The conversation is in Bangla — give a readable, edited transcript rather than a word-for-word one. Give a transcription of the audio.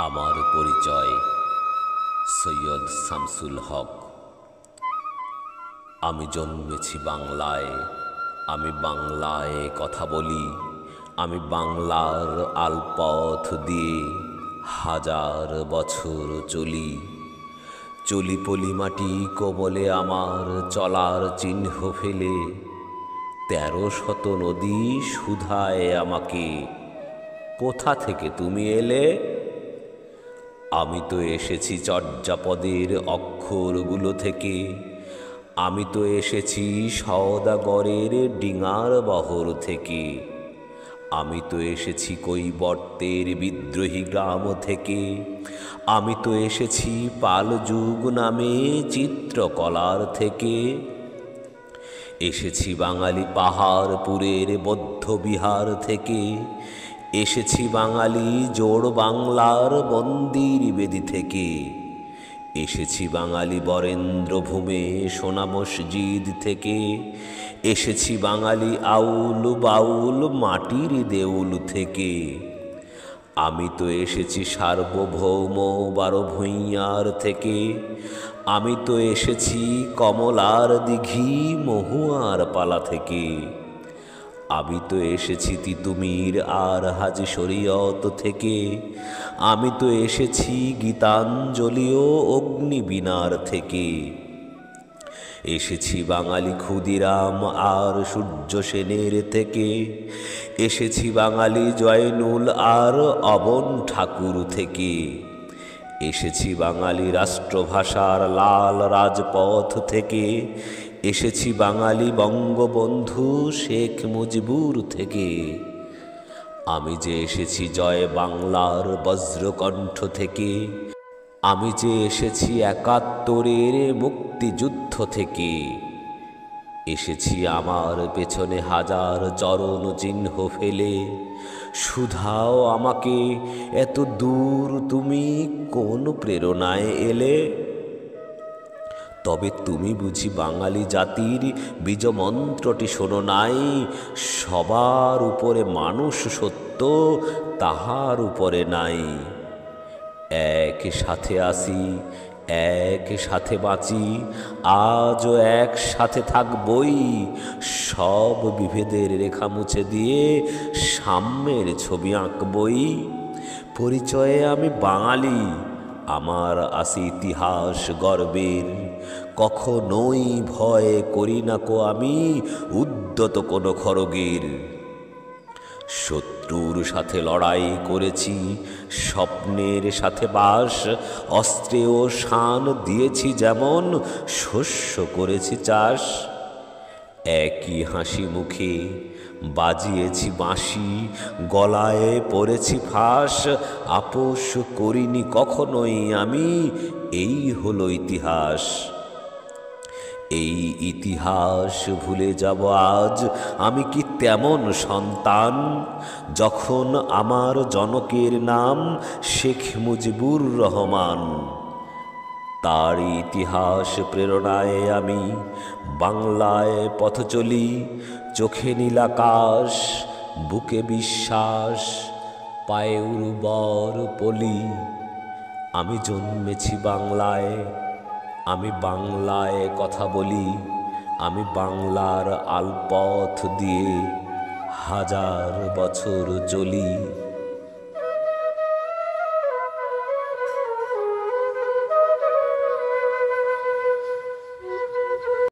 আমার পরিচয় সৈয়দ শামসুল হক। আমি জন্মেছি বাংলায়, আমি বাংলায় কথা বলি। আমি বাংলার আলপথ দিয়ে হাজার বছর চলি। চলি পলি মাটি কোবলে আমার চলার চিহ্ন ফেলে। ১৩০০ নদী শুধায় আমাকে, কোথা থেকে তুমি এলে? আমি তো এসেছি চর্যাপদের অক্ষরগুলো থেকে। আমি তো এসেছি সওদাগরের ডিঙার বহর থেকে। আমি তো এসেছি কৈবর্তের বিদ্রোহী গ্রাম থেকে। আমি তো এসেছি পালযুগ নামে চিত্রকলার থেকে। এসেছি বাঙালি পাহাড়পুরের বৌদ্ধ বিহার থেকে। এসেছি বাঙালি জোড় বাংলার মন্দির বেদি থেকে। এসেছি বাঙালি বরেন্দ্রভূমে সোনা মসজিদ থেকে। এসেছি বাঙালি আউল বাউল মাটির দেউল থেকে। আমি তো এসেছি সার্বভৌম ১২ ভূঁইয়ার থেকে। আমি তো এসেছি কমলার দিঘি মহুয়ার পালা থেকে। আমি তো এসেছি তিতুমির আর হাজি শরীয়ত থেকে। আমি তো এসেছি গীতাঞ্জলি ও অগ্নিবীণার থেকে। এসেছি বাঙালি ক্ষুদিরাম আর সূর্য সেনের থেকে। এসেছি বাঙালি জয়নুল আর অবন ঠাকুর থেকে। এসেছি বাঙালি রাষ্ট্রভাষার লাল রাজপথ থেকে। এসেছি বাঙালি বঙ্গবন্ধু শেখ মুজিবুর থেকে। আমি যে এসেছি জয় বাংলার বজ্রকণ্ঠ থেকে। আমি যে এসেছি ৭১-এর মুক্তিযুদ্ধ থেকে। এসেছি আমার পেছনে হাজার চরণ চিহ্ন ফেলে। শুধাও আমাকে, এত দূর তুমি কোন প্রেরণায় এলে? তবে তুমি বুঝি বাঙালি জাতির বীজমন্ত্রটি শোনো নাই? সবার উপরে মানুষ সত্য, তাহার উপরে নাই। একসাথে আসি, একসাথে বাঁচি, আজও একসাথে থাকবই। সব বিভেদের রেখা মুছে দিয়ে সাম্যের ছবি আঁকবই। পরিচয়ে আমি বাঙালি, আমার আছে ইতিহাস গর্বের। কখনোই ভয় করি না কো আমি উদ্যত কোনো খড়গের। শত্রুর সাথে লড়াই করেছি, স্বপ্নের সাথে বাস। অস্ত্রেও শান দিয়েছি যেমন, শস্য করেছি চাষ। একই হাসি মুখে বাজিয়েছি বাঁশি, গলায় পরেছি ফাঁস। আপোষ করিনি কখনোই আমি, এই হলো ইতিহাস। এই ইতিহাস ভুলে যাব আজ আমি কি তেমন সন্তান? যখন আমার জনকের নাম শেখ মুজিবুর রহমান। তার ইতিহাস প্রেরণায় আমি বাংলায় পথ চলি। চোখে নীল আকাশ, বুকে বিশ্বাস, পায়ে উর্বর পলি। আমি জন্মেছি বাংলায়, আমি বাংলায় কথা বলি। আমি বাংলার আলপথ দিয়ে হাজার বছর চলি।